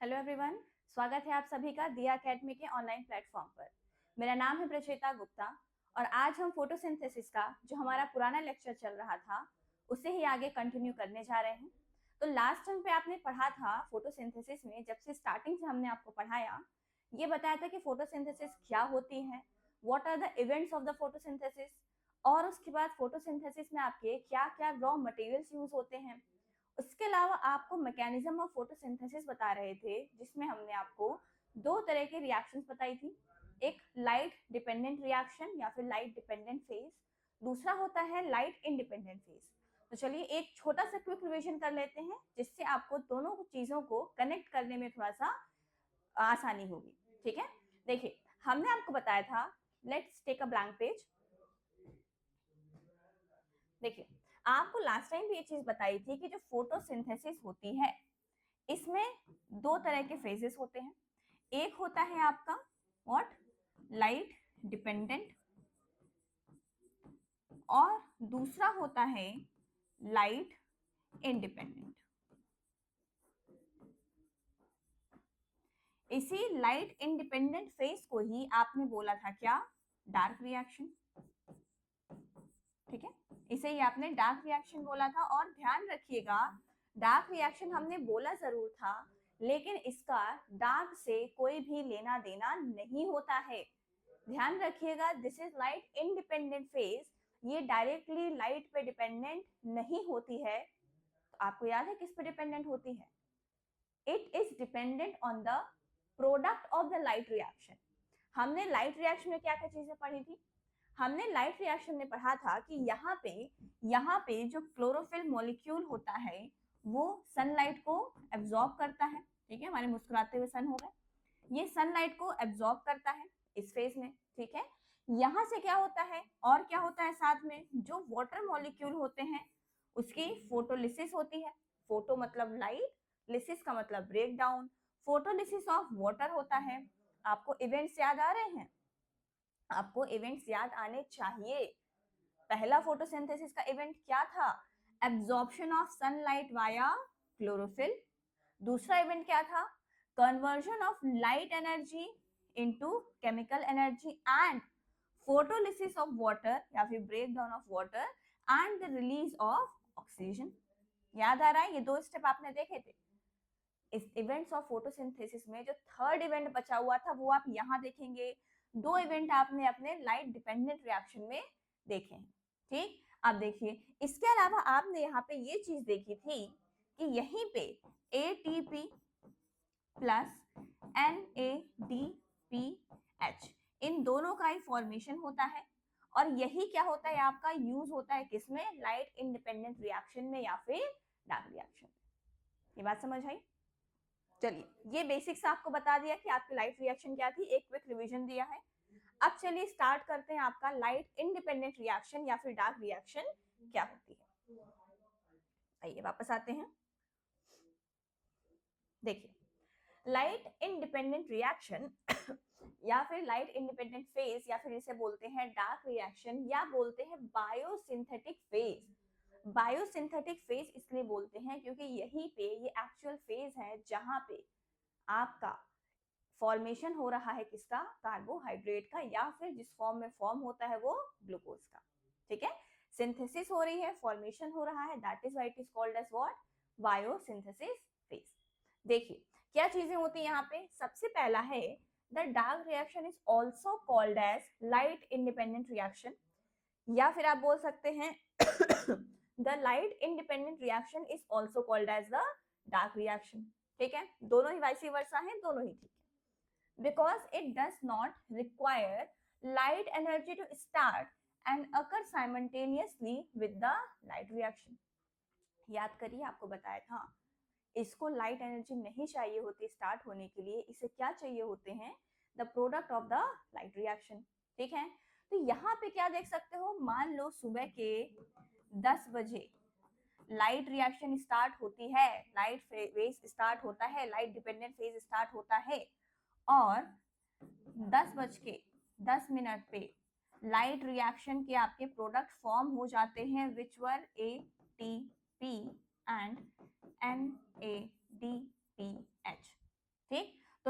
Hello everyone, स्वागत है आप सभी का दिया एकेडमी के ऑनलाइन प्लेटफॉर्म पर। मेरा नाम है प्रचेता गुप्ता और आज हम फोटोसिंथेसिस का जो हमारा पुराना लेक्चर चल रहा था उसे ही आगे कंटिन्यू करने जा रहे हैं। तो लास्ट टाइम पे आपने पढ़ा था फोटोसिंथेसिस में, जब से स्टार्टिंग से हमने आपको पढ़ाया, ये बताया था कि फोटोसिंथेसिस क्या होती है, what are the events of the photosynthesis, और उसके बाद फोटोसिंथेसिस में आपके क्या क्या रॉ मटेरियल्स यूज होते हैं। उसके अलावा आपको मैकेनिज्म ऑफ फोटोसिंथेसिस बता रहे थे, जिसमें हमने आपको दो तरह के रिएक्शंस बताई थी। एक लाइट डिपेंडेंट रिएक्शन या फिर लाइट डिपेंडेंट फेज, दूसरा होता है लाइट इंडिपेंडेंट फेज। तो चलिए एक छोटा सा क्विक रिवीजन कर लेते हैं, जिससे आपको दोनों चीजों को कनेक्ट करने में थोड़ा सा आसानी होगी। ठीक है, देखिए हमने आपको बताया था, let's take a blank page. देखिए आपको लास्ट टाइम भी ये चीज बताई थी कि जो फोटोसिंथेसिस होती है इसमें दो तरह के फेजेस होते हैं। एक होता है आपका व्हाट, लाइट डिपेंडेंट, और दूसरा होता है लाइट इंडिपेंडेंट। इसी लाइट इंडिपेंडेंट फेज को ही आपने बोला था क्या, डार्क रिएक्शन। ठीक है, इसे ही आपने डार्क रिएक्शन बोला था। और ध्यान रखिएगा, डार्क रिएक्शन हमने बोला जरूर था, लेकिन इसका डार्क से कोई भी लेना देना नहीं होता है। ध्यान रखिएगा, this is light independent phase, ये डायरेक्टली लाइट पे डिपेंडेंट नहीं होती है। तो आपको याद है किस पे डिपेंडेंट होती है? It is dependent on the product of the light reaction. हमने लाइट रिएक्शन में क्या क्या चीजें पढ़ी थी? हमने लाइट रिएक्शन में पढ़ा था कि यहाँ पे जो क्लोरोफिल मॉलिक्यूल होता है वो सनलाइट को एब्जॉर्ब करता है। ठीक है, हमारे मुस्कुराते हुए सन हो गए, ये सनलाइट को एब्जॉर्ब करता है इस फेज में। ठीक है, यहाँ से क्या होता है और क्या होता है, साथ में जो वाटर मॉलिक्यूल होते हैं उसकी फोटोलिसिस होती है। फोटो मतलब लाइट, लिसिस का मतलब break down. Photolysis of water होता है। आपको इवेंट्स याद आ रहे हैं? आपको इवेंट्स याद आने चाहिए। पहला फोटोसिंथेसिस का इवेंट क्या था? Absorption of sunlight via chlorophyll. दूसरा इवेंट क्या था? Conversion of light energy into chemical energy and photolysis of water या फिर break down of water and the release of oxygen. याद आ रहा है? ये दो स्टेप आपने देखे थे। इस इवेंट्स ऑफ फोटोसिंथेसिस में जो थर्ड इवेंट बचा हुआ था वो आप यहाँ देखेंगे। दो इवेंट आपने अपने लाइट डिपेंडेंट रिएक्शन में देखे हैं। ठीक, अब देखिए इसके अलावा आपने यहाँ पे ये चीज देखी थी कि यहीं पे ATP प्लस NADPH, इन दोनों का ही फॉर्मेशन होता है। और यही क्या होता है, आपका यूज होता है किसमें? लाइट इंडिपेंडेंट रिएक्शन में या फिर डार्क रिएक्शन में। ये बात समझ आई? चलिए ये बेसिक्स आपको बता दिया कि आपकी लाइट रिएक्शन क्या थी, एक क्विक रिवीजन दिया है। अब चलिए स्टार्ट करते हैं, आपका लाइट इंडिपेंडेंट रिएक्शन या फिर डार्क रिएक्शन क्या होती है। आइए वापस आते हैं। देखिए लाइट इंडिपेंडेंट रिएक्शन या फिर लाइट इंडिपेंडेंट फेज या फिर इसे बोलते हैं डार्क रिएक्शन या बोलते हैं बायोसिंथेटिक फेज। बायोसिंथेटिक फेज इसलिए बोलते हैं क्योंकि यहीं पे ये एक्चुअल फेज है जहां पे आपका फॉर्मेशन हो रहा है किसका? कार्बोहाइड्रेट का, या फिर जिस फॉर्म में फॉर्म होता है वो ग्लूकोज का। ठीक है, सिंथेसिस हो रही है, फॉर्मेशन हो रहा है, that is why it is called as what, biosynthesis phase. देखिए क्या चीजें होती है यहाँ पे। सबसे पहला है the dark reaction is also called as light independent reaction, या फिर आप बोल सकते हैं the light independent reaction is also called as the dark reaction. ठीक है, दोनों ही वाइस वर्सा है, दोनों ही ठीक है। Because it does not require light energy to start and occur simultaneously with the light reaction. याद करिए आपको बताया था, इसको लाइट एनर्जी नहीं चाहिए होती स्टार्ट होने के लिए, इसे क्या चाहिए होते हैं? The product of the light reaction. ठीक है, तो यहाँ पे क्या देख सकते हो, मान लो सुबह के 10 बजे लाइट रिएक्शन स्टार्ट होती है, लाइट फेज स्टार्ट होता है, लाइट डिपेंडेंट फेज स्टार्ट होता है, और 10:10 पे लाइट रिएक्शन के आपके प्रोडक्ट फॉर्म हो जाते हैं, विच वर ATP एंड NADPH।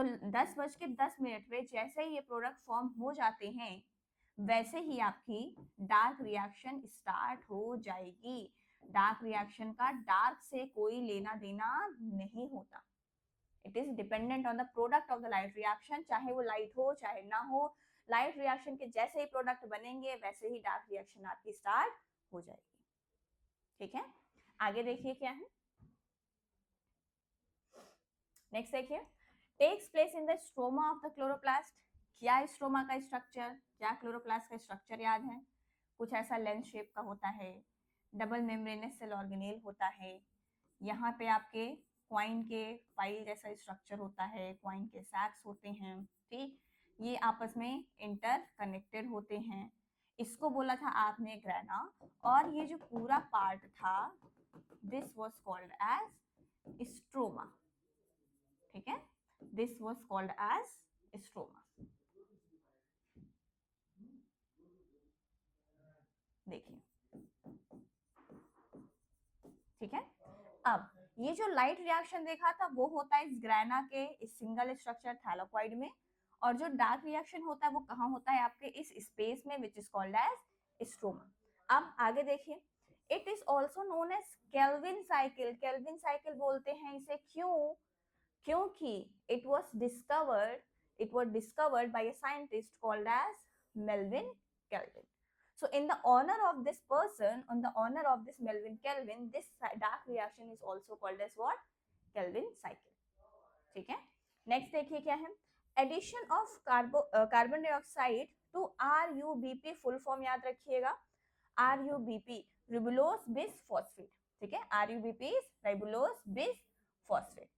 तो 10:10 पे जैसे ही ये प्रोडक्ट फॉर्म हो जाते हैं वैसे ही आपकी डार्क रिएक्शन स्टार्ट हो जाएगी। डार्क रिएक्शन का डार्क से कोई लेना देना नहीं होता। It is dependent on the product of the light reaction, चाहे वो लाइट हो चाहे ना हो। लाइट रिएक्शन के जैसे ही प्रोडक्ट बनेंगे वैसे ही डार्क रिएक्शन आपकी स्टार्ट हो जाएगी। ठीक है, आगे देखिए क्या है। नेक्स्ट देखिए, takes place in the stroma of the chloroplast. क्या स्ट्रोमा का स्ट्रक्चर, क्या क्लोरोप्लास्ट का स्ट्रक्चर याद है? कुछ ऐसा लेंस शेप का होता है, डबल मेम्ब्रेनस सेल ऑर्गेनेल होता है। यहाँ पे आपके क्वाइन के फाइल जैसा स्ट्रक्चर होता है, क्वाइन के सैक्स होते हैं। ठीक, ये आपस में इंटर कनेक्टेड होते हैं। इसको बोला था आपने ग्रेना, और ये जो पूरा पार्ट था this was called as stroma. ठीक है, this was called as stroma. देखिए, ठीक है। अब ये जो लाइट रिएक्शन देखा था वो होता है इस ग्रेना के इस सिंगल स्ट्रक्चर थैलाकोइड में, और जो डार्क रिएक्शन होता है वो कहाँ होता है? आपके इस स्पेस में, which is called as stroma. अब आगे देखिए, it is also known as Calvin cycle. Calvin cycle बोलते हैं इसे, क्यों? क्योंकि it was discovered by a scientist called as Melvin Kelvin. So in the honor of this person, on the honor of this Melvin Kelvin, this dark reaction is also called as what? Kelvin cycle. ठीक है, next देखिए क्या है। Addition of carbon dioxide to RuBP, full form याद रखिएगा, RuBP, रिबुलोस bis phosphate. ठीक है, RuBP is रिबुलोस bis phosphate.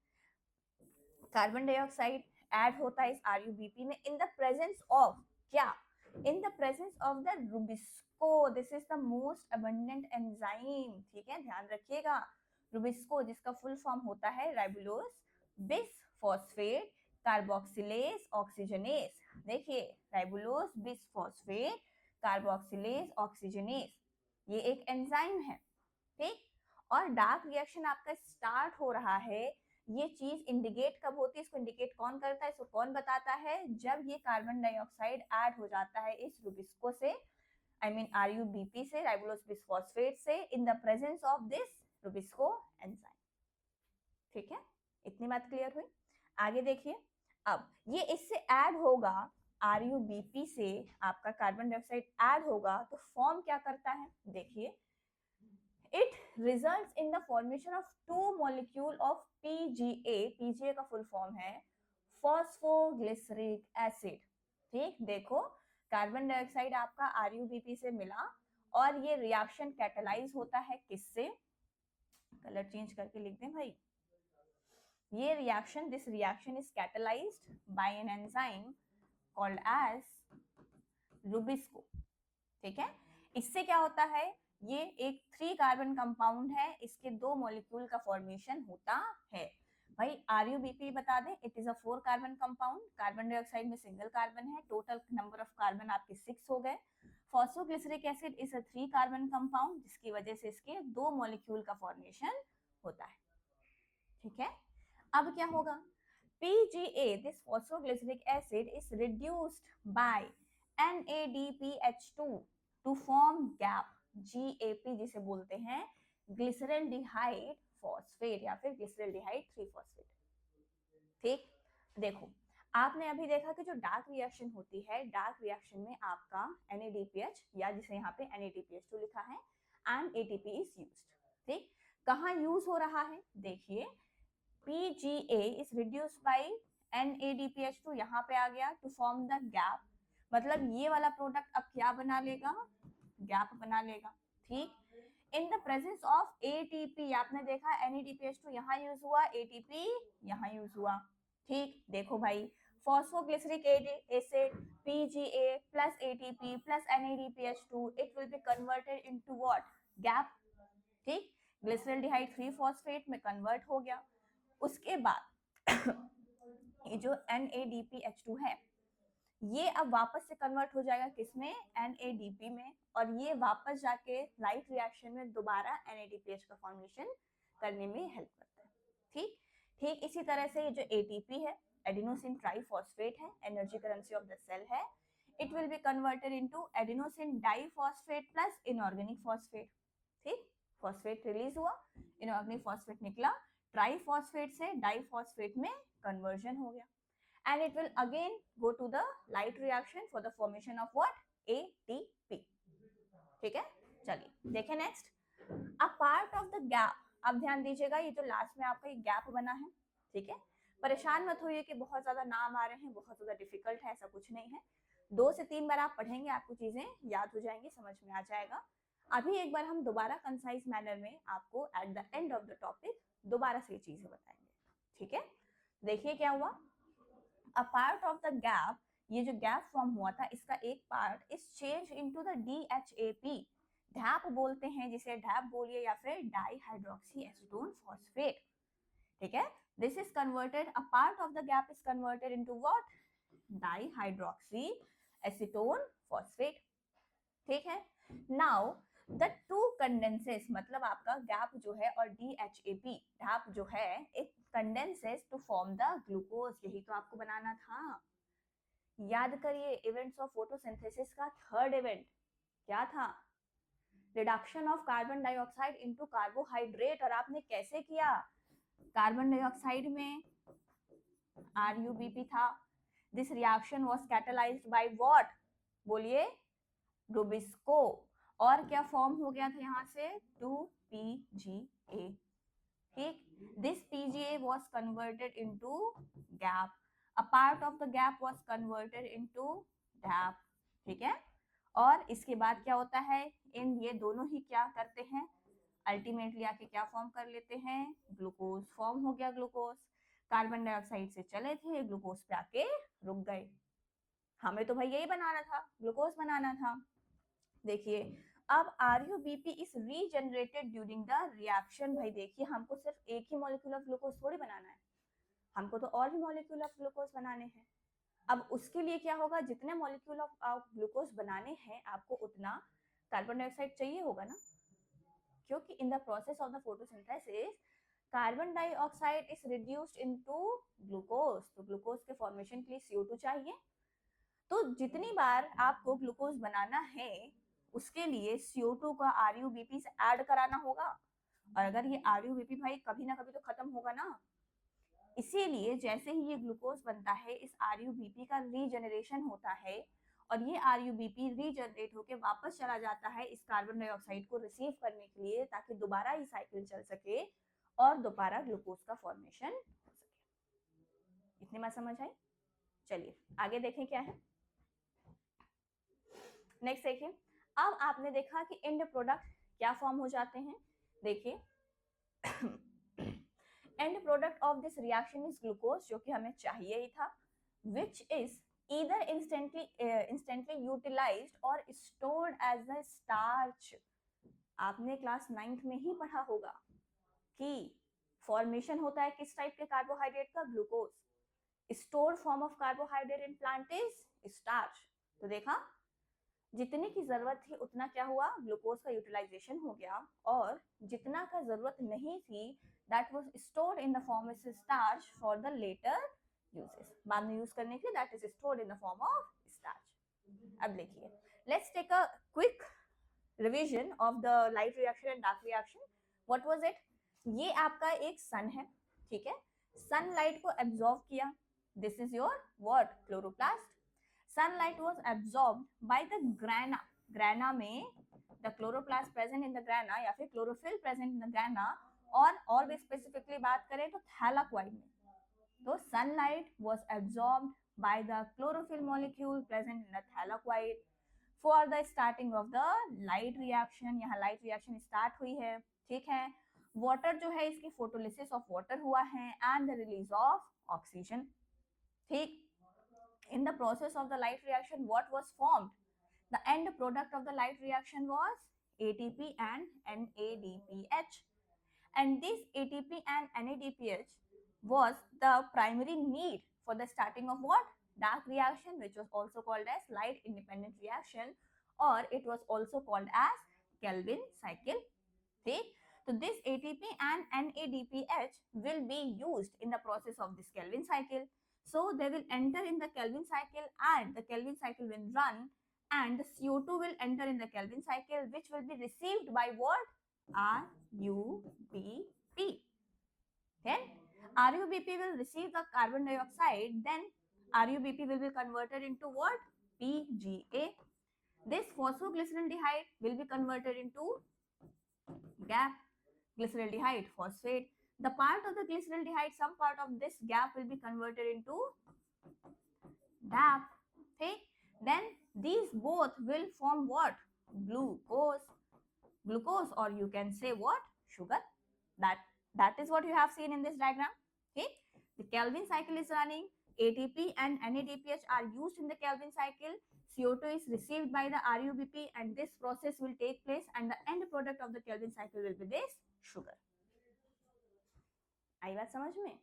Carbon dioxide add होता है इस RuBP में इन द प्रेजेंस ऑफ क्या? In the presence of the Rubisco. This is the most abundant enzyme. ठीक है, ध्यान रखिएगा, रुबिस्को जिसका फुल फॉर्म होता है ribulose bis phosphate carboxylase oxygenase. देखिए, ribulose bis phosphate carboxylase oxygenase, ये एक एंजाइम है। ठीक, और डार्क रिएक्शन आपका स्टार्ट हो रहा है, ये चीज इंडिकेट कब होती है? इसको इंडिकेट कौन करता है, इसको कौन बताता है? जब ये कार्बन डाइऑक्साइड ऐड हो जाता है इस रुबिस्को से, आई मीन RuBP से, राइबोलोस बिसफॉस्फेट से, in the presence of this Rubisco enzyme. ठीक है, इतनी बात क्लियर हुई? आगे देखिए, अब ये इससे ऐड होगा, RuBP से आपका कार्बन डाइऑक्साइड ऐड होगा तो फॉर्म क्या करता है? देखिए, it results in the formation of two molecule of PGA। PGA का फुल फॉर्म है फॉस्फोग्लिसरिक एसिड। ठीक, देखो, कार्बन डाइऑक्साइड आपका RuBP से मिला और ये रिएक्शन कैटेलाइज होता है किससे? कलर चेंज करके लिख दें भाई। ये reaction, this reaction is catalysed by an enzyme called as rubisco. ठीक है, इससे क्या होता है? ये एक 3 कार्बन कंपाउंड है, इसके 2 मॉलिक्यूल का फॉर्मेशन होता है। भाई RuBP बता दें, it is a 4 carbon compound. Carbon dioxide में सिंगल कार्बन है, टोटल नंबर ऑफ कार्बन आपके 6 हो गए। Phosphoglyceric acid is a 3 carbon compound, जिसकी वजह से इसके 2 मॉलिक्यूल का फॉर्मेशन होता है। ठीक है, अब क्या होगा? PGA, this phosphoglyceric acid is reduced by NADPH2 to form GAP, GAP जिसे बोलते हैं ग्लिसरल्डिहाइड फॉस्फेट या फिर ग्लिसरल्डिहाइड 3 फॉस्फेट। ठीक, देखो, आपने अभी देखा कि जो डार्क रिएक्शन होती है, डार्क रिएक्शन में आपका NADPH या जिसे यहाँ पे NADPH2 लिखा है एंड ATP इज यूज्ड। ठीक, कहाँ यूज हो रहा है? देखिए, PGA is reduced by NADPH2, यहाँ पे आ गया to form the gap, मतलब ये वाला प्रोडक्ट अब क्या बना लेगा? गैप बना लेगा। ठीक, in the presence of ATP, आपने देखा NADPH2 यहाँ यूज हुआ, ATP यहाँ यूज हुआ। ठीक, देखो भाई, phosphoglyceric acid PGA plus ATP plus NADPH2, it will be converted into what? Gap. ठीक, ग्लिसरल्डिहाइड 3 फॉस्फेट में कन्वर्ट हो गया। उसके बाद ये जो NADPH2 है, ये अब वापस से कन्वर्ट हो जाएगा किसमें? NADP में, और ये वापस जाके लाइट रिएक्शन में दोबारा NADPH का फॉर्मेशन करने में हेल्प करता है। ठीक, ठीक इसी तरह से ये जो ATP है, एडिनोसिन ट्राइफॉस्फेट है, energy currency of the cell है, it will be converted into adenosine diphosphate plus inorganic phosphate. ठीक, फॉस्फेट रिलीज हुआ, इनऑर्गेनिक फॉस्फेट निकला, ट्राइफॉस्फेट से डाइफॉस्फेट में कन्वर्जन हो गया, and it will again go to the light reaction for the formation of what? ATP। ठीक है, चलिए देखें next, a part of the gap। अब ध्यान दीजिएगा, ये जो लास्ट में आपका एक गैप बना है, ठीक है, परेशान मत होइए कि बहुत ज्यादा नाम आ रहे हैं, बहुत ज्यादा डिफिकल्ट है, ऐसा कुछ नहीं है, 2 से 3 बार आप पढ़ेंगे, आपको चीजें याद हो जाएंगी, समझ में आ जाएगा। अभी एक बार हम दोबारा कंसाइज मैनर में आपको at the end of the topic दोबारा से चीजें बताएंगे। ठीक है, देखिए क्या हुआ, a part of the gap, ये जो गैप फॉर्म हुआ था इसका एक part is change into the DHAP, ढैप बोलते हैं जिसे, ढैप बोलिए या फिर डाई हाइड्रोक्सी एसीटोन फॉस्फेट। ठीक है, this is converted, a part of the gap is converted into what? Di hydroxy acetone phosphate. ठीक है, नाउ द टू कंडेंसेस, मतलब आपका गैप जो है और DHAP ढैप जो है, it condenses to form the glucose, यही तो आपको बनाना था। याद करिए, इवेंट्स ऑफ फोटोसिंथेसिस का थर्ड इवेंट क्या था? Reduction of carbon dioxide into carbohydrate. और आपने कैसे किया? कार्बन डाइऑक्साइड में RUBP था, this reaction was catalysed by what? बोलिए, रुबिस्को। और क्या फॉर्म हो गया था यहाँ से? 2PGA। ठीक, this PGA was converted into gap, a part of the gap was converted into DAP। ठीक है, और इसके बाद क्या होता है, इन ये दोनों ही क्या करते हैं, अल्टीमेटली आके क्या फॉर्म कर लेते हैं? ग्लूकोज फॉर्म हो गया। ग्लूकोज कार्बन डाइऑक्साइड से चले थे, ग्लूकोज पे आके रुक गए। हमें तो भाई यही बनाना था, ग्लूकोज बनाना था। देखिए, अब RUBP is regenerated during the reaction. भाई देखिए, हमको सिर्फ एक ही मॉलिक्यूल ऑफ ग्लूकोज थोड़ी बनाना है, हमको तो और भी मॉलिक्यूल ऑफ ग्लूकोज बनाने हैं। अब उसके लिए क्या होगा, जितने मॉलिक्यूल ऑफ ग्लूकोज बनाने हैं आपको उतना कार्बन डाइऑक्साइड चाहिए होगा ना, क्योंकि in the process of the photosynthesis carbon dioxide is reduced into glucose, तो ग्लूकोज के फॉर्मेशन के लिए CO2 चाहिए। तो जितनी बार आपको ग्लूकोज बनाना है उसके लिए CO2 का RUBP से ऐड कराना होगा, और अगर ये RUBP भाई कभी ना कभी तो खत्म होगा ना, इसीलिए जैसे ही ये ग्लूकोज बनता है इस RUBP का रीजनरेशन होता है, और ये RUBP रीजनरेट होकर वापस चला जाता है इस कार्बन डाइऑक्साइड को रिसीव करने के लिए, ताकि दोबारा ये साइकिल चल सके और दोबारा ग्लूकोज का फॉर्मेशन हो सके। इतनी बात समझ आई? चलिए आगे देखें क्या है। नेक्स्ट देखिए, अब आपने देखा कि एंड प्रोडक्ट क्या फॉर्म हो जाते हैं। देखिए, and product of this reaction is glucose, जो कि हमें चाहिए ही था, which is either instantly utilized or stored as a starch। आपने क्लास 9th में ही पढ़ा होगा कि फॉर्मेशन होता है किस टाइप के कार्बोहाइड्रेट का? Glucose. Stored form of carbohydrate in plant is starch. तो देखा, जितने की जरूरत थी उतना क्या हुआ? ग्लूकोज का यूटिलाइजेशन हो गया, और जितना का जरूरत नहीं थी that was stored in the form of starch for the later uses, बाद में यूज करने के लिए that is stored in the form of starch. अब देखिए, let's take a quick revision of the light reaction and dark reaction. What was it? ये आपका एक सन है, ठीक है, सनलाइट को एब्जॉर्ब किया, this is your what? Chloroplast. sunlight was absorbed by the grana, grana में the chloroplast present in the grana या फिर chlorophyll present in the grana, और भी स्पेसिफिकली बात करें तो thylakoid में, तो sunlight was absorbed by the chlorophyll molecule present in the thylakoid for the starting of the light reaction। यहाँ light reaction start हुई है, ठीक है, water जो है इसकी photolysis of water हुआ है and the release of oxygen। ठीक, in the process of the light reaction what was formed? The end product of the light reaction was ATP and NADPH, and this ATP and NADPH was the primary need for the starting of what? Dark reaction, which was also called as light independent reaction, or it was also called as Kelvin cycle। Okay, so this ATP and NADPH will be used in the process of this Kelvin cycle। So they will enter in the Kelvin cycle and the Kelvin cycle will run and the CO2 will enter in the Kelvin cycle, which will be received by what? RUBP. Then RUBP will receive the carbon dioxide, then RUBP will be converted into what? PGA. This phosphoglyceraldehyde will be converted into GAP, glyceraldehyde phosphate. The part of the glyceraldehyde, some part of this GAP will be converted into DAP. Okay? Then these both will form what? Glucose. Glucose, or you can say what? Sugar. That is what you have seen in this diagram. Okay? The Kelvin cycle is running. ATP and NADPH are used in the Kelvin cycle. CO2 is received by the RUBP and this process will take place and the end product of the Kelvin cycle will be this sugar. आई बात समझ में?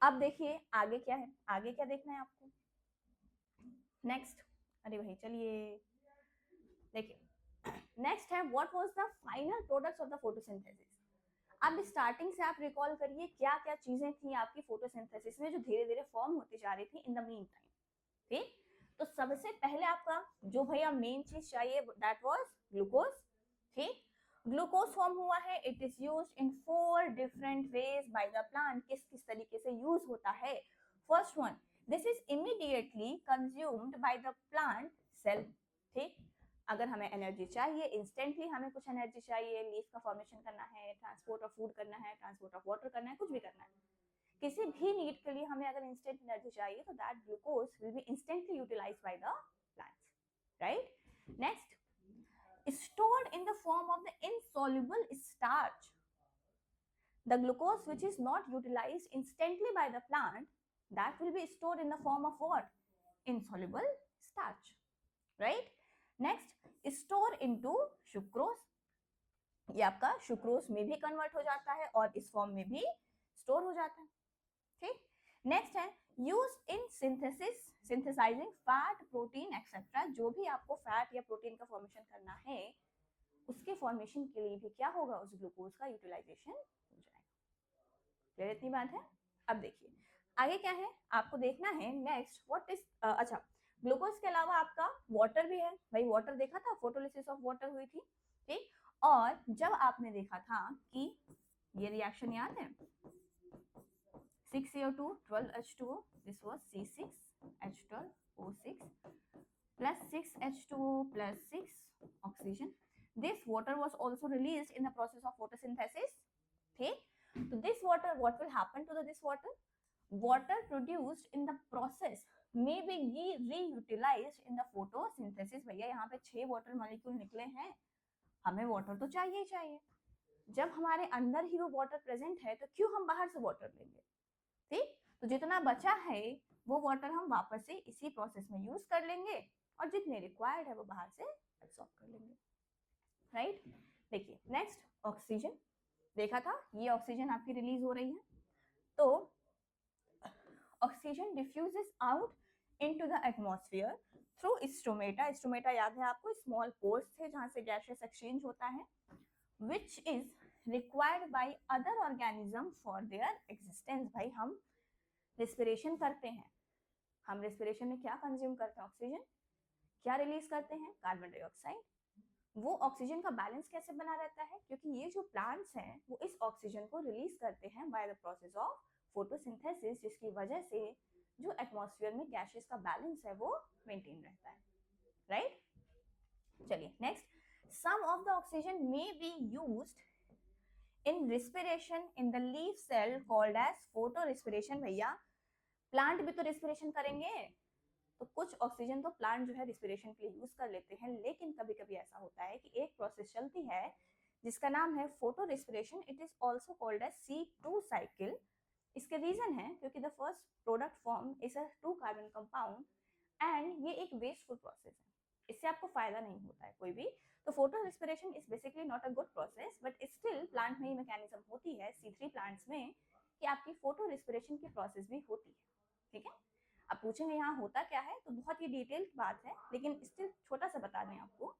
अब देखिए आगे क्या है, आगे क्या देखना है आपको? नेक्स्ट, अरे भाई चलिए देखिए नेक्स्ट है what was the final products of the photosynthesis. अब स्टार्टिंग से आप रिकॉल करिए क्या क्या चीजें थी आपकी फोटोसिंथेसिस में जो धीरे धीरे फॉर्म होती जा रही थी इन द मीन टाइम। ठीक, तो सबसे पहले आपका जो भैया मेन चीज चाहिए दैट वाज ग्लूकोज। ठीक, ग्लूकोज फॉर्म हुआ है, it is used in 4 different ways by the plant. किस किस तरीके से यूज होता है? First one, this is immediately consumed by the plant cell. ठीक, अगर हमें एनर्जी चाहिए, इंस्टेंटली हमें कुछ एनर्जी चाहिए, लीफ का फॉर्मेशन करना है, ट्रांसपोर्ट ऑफ फूड करना है, ट्रांसपोर्ट ऑफ वाटर करना है, कुछ भी करना है, किसी भी नीड के लिए हमें अगर इंस्टेंट एनर्जी चाहिए तो that glucose will be instantly utilised by the plants, right? Next, stored in the form of the insoluble starch. The glucose which is not utilized instantly by the plant, that will be stored in the form of what? Insoluble starch, right? Next, store into sucrose. ये आपका sucrose में भी convert हो जाता है और इस form में भी स्टोर हो जाता है। ठीक, नेक्स्ट है use in synthesis, synthesising fat, protein etcetera. जो भी आपको फैट या प्रोटीन का फॉर्मेशन करना है उसके फॉर्मेशन के लिए भी क्या होगा? उस ग्लूकोज का यूटिलाइजेशन हो जाएगा। क्लियर इतनी बात है? अब देखिए आगे क्या है आपको देखना है। नेक्स्ट व्हाट इज अच्छा, ग्लूकोज के अलावा आपका वाटर भी है। भाई वाटर देखा था, फोटोलिसिस ऑफ वाटर हुई थी। ठीक, और जब आपने देखा था कि ये रिएक्शन याद है 6CO2 12H2O, this was C6H12O6 plus 6H2O plus 6 oxygen. This water was also released in the process of photosynthesis. Okay, so this water, what will happen to this water? Water produced in the process may be reutilized in the photosynthesis. भैया यहाँ पे 6 water molecule निकले हैं, हमें water तो चाहिए ही चाहिए। जब हमारे अंदर ही वो वाटर प्रेजेंट है तो क्यों हम बाहर से वाटर लेंगे? ठीक, तो जितना बचा है वो वाटर हम वापस से इसी प्रोसेस में यूज कर लेंगे और जितने रिक्वायर्ड है वो बाहर से एब्सॉर्ब कर लेंगे, राइट? देखिए नेक्स्ट, ऑक्सीजन देखा था, ये ऑक्सीजन आपकी रिलीज हो रही है। तो oxygen diffuses out into the atmosphere through stomata. Stomata याद है आपको, स्मॉल पोर्स थे जहां से गैसेस एक्सचेंज होता है, which is required by other organism for their existence। भाई हम रेस्पिरेशन करते हैं, हम रेस्पिरेशन में क्या कंज्यूम करते हैं? ऑक्सीजन। क्या रिलीज करते हैं? Carbon dioxide. वो ऑक्सीजन का बैलेंस कैसे बना रहता है? क्योंकि ये जो प्लांट्स हैं वो इस ऑक्सीजन को रिलीज करते हैं by the process of photosynthesis, जिसकी वजह से जो एटमॉस्फेयर में गैसेस का बैलेंस है वो मेंटेन रहता है, राइट? चलिए next, some of the oxygen may be used in respiration in the leaf cell called as photorespiration। भैया प्लांट भी तो रेस्पिरेशन करेंगे, तो कुछ ऑक्सीजन तो प्लांट जो है रेस्पिरेशन के लिए यूज कर लेते हैं, लेकिन कभी कभी ऐसा होता है कि एक प्रोसेस चलती है जिसका नाम है photorespiration. It is also called as C2 cycle. इसके रीजन है क्योंकि the first product form is a 2 carbon compound and ये एक वेस्टफुल प्रोसेस है, इससे आपको फायदा नहीं होता है कोई भी। तो photo respiration is basically not a good process, but steel plant में ये मैकेनिज्म होती है C3 प्लांट्स में कि आपकी फोटो रेस्पिरेशन की प्रोसेस भी होती है। ठीक है, अब पूछेंगे यहाँ होता क्या है, तो बहुत ही डिटेल्ड बात है, लेकिन स्टिल छोटा सा बता दें आपको।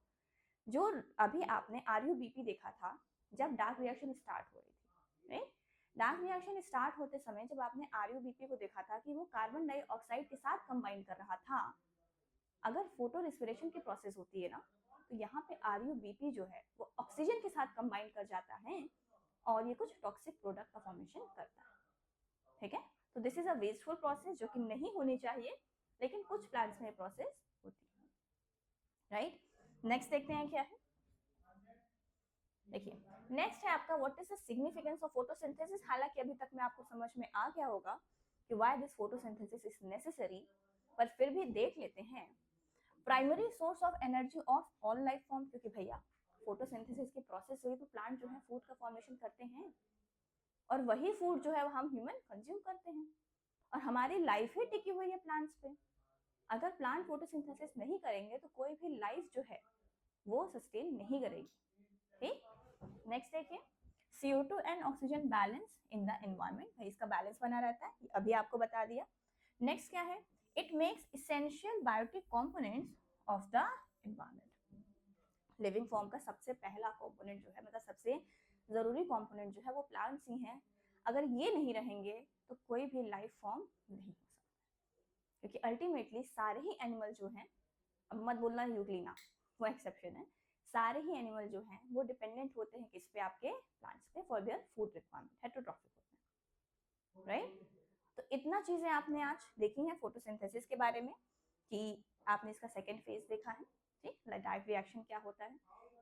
जो अभी आपने RUBP देखा था जब डार्क रिएक्शन स्टार्ट हो रही थी, राइट? डार्क रिएक्शन स्टार्ट होते समय जब आपने RUBP को देखा था कि वो कार्बन डाइऑक्साइड के साथ कंबाइन कर रहा था, अगर फोटो रेस्पिरेशन की प्रोसेस होती है ना, तो यहाँ पे RUBP जो है वो ऑक्सीजन के साथ कंबाइन कर जाता है और ये कुछ टॉक्सिक प्रोडक्ट का फॉर्मेशन करता है, ठीक है। तो this is a wasteful process जो कि नहीं होनी चाहिए, लेकिन कुछ प्लांट्स में प्रोसेस होती है, राइट। नेक्स्ट देखते हैं क्या है। देखिए नेक्स्ट है आपका what is the significance of photosynthesis. हालांकि अभी तक में आपको समझ में आ गया होगा कि why this photosynthesis is necessary, पर फिर भी देख लेते हैं। Primary source of energy of all life form, क्योंकि भैया फोटोसिंथेसिस के प्रोसेस से ही तो प्लांट जो है फूड का फॉर्मेशन करते हैं, और वही फूड जो है हम ह्यूमन कंज्यूम करते हैं, और हमारी लाइफ ही टिकी हुई है प्लांट्स पे। अगर प्लांट फोटोसिंथेसिस नहीं करेंगे तो कोई भी लाइफ जो है वो सस्टेन नहीं करेगी, ठीक। नेक्स्ट देखिए, CO2 and oxygen balance in the environment, भाई इसका बैलेंस बना रहता है, अभी आपको बता दिया। नेक्स्ट क्या है, it makes essential biotic components of the environment. Living form का सबसे पहला कंपोनेंट जो है, मतलब सबसे जरूरी कंपोनेंट जो है वो प्लांट्स ही हैं। अगर ये नहीं रहेंगे तो कोई भी लाइफ फॉर्म नहीं हो सकता, क्योंकि अल्टीमेटली सारे ही एनिमल जो हैं, अब मत बोलना यूग्लिना, वो एक्सेप्शन है, सारे ही एनिमल जो हैं वो डिपेंडेंट होते हैं किस पे, आपके प्लांट्स पे, for their food requirement, heterotrophic होते हैं, राइट। तो इतना चीजें आपने आज देखी हैं फोटोसिंथेसिस के बारे में, कि आपने इसका सेकेंड फेज देखा है, ठीक, डार्क रिएक्शन क्या होता है,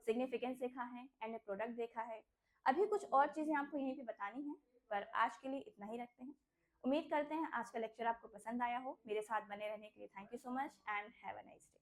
सिग्निफिकेंस देखा है, एंड प्रोडक्ट देखा है। अभी कुछ और चीजें आपको यहीं पे बतानी है, पर आज के लिए इतना ही रखते हैं। उम्मीद करते हैं आज का लेक्चर आपको पसंद आया हो। मेरे साथ बने रहने के लिए thank you so much and have a nice day.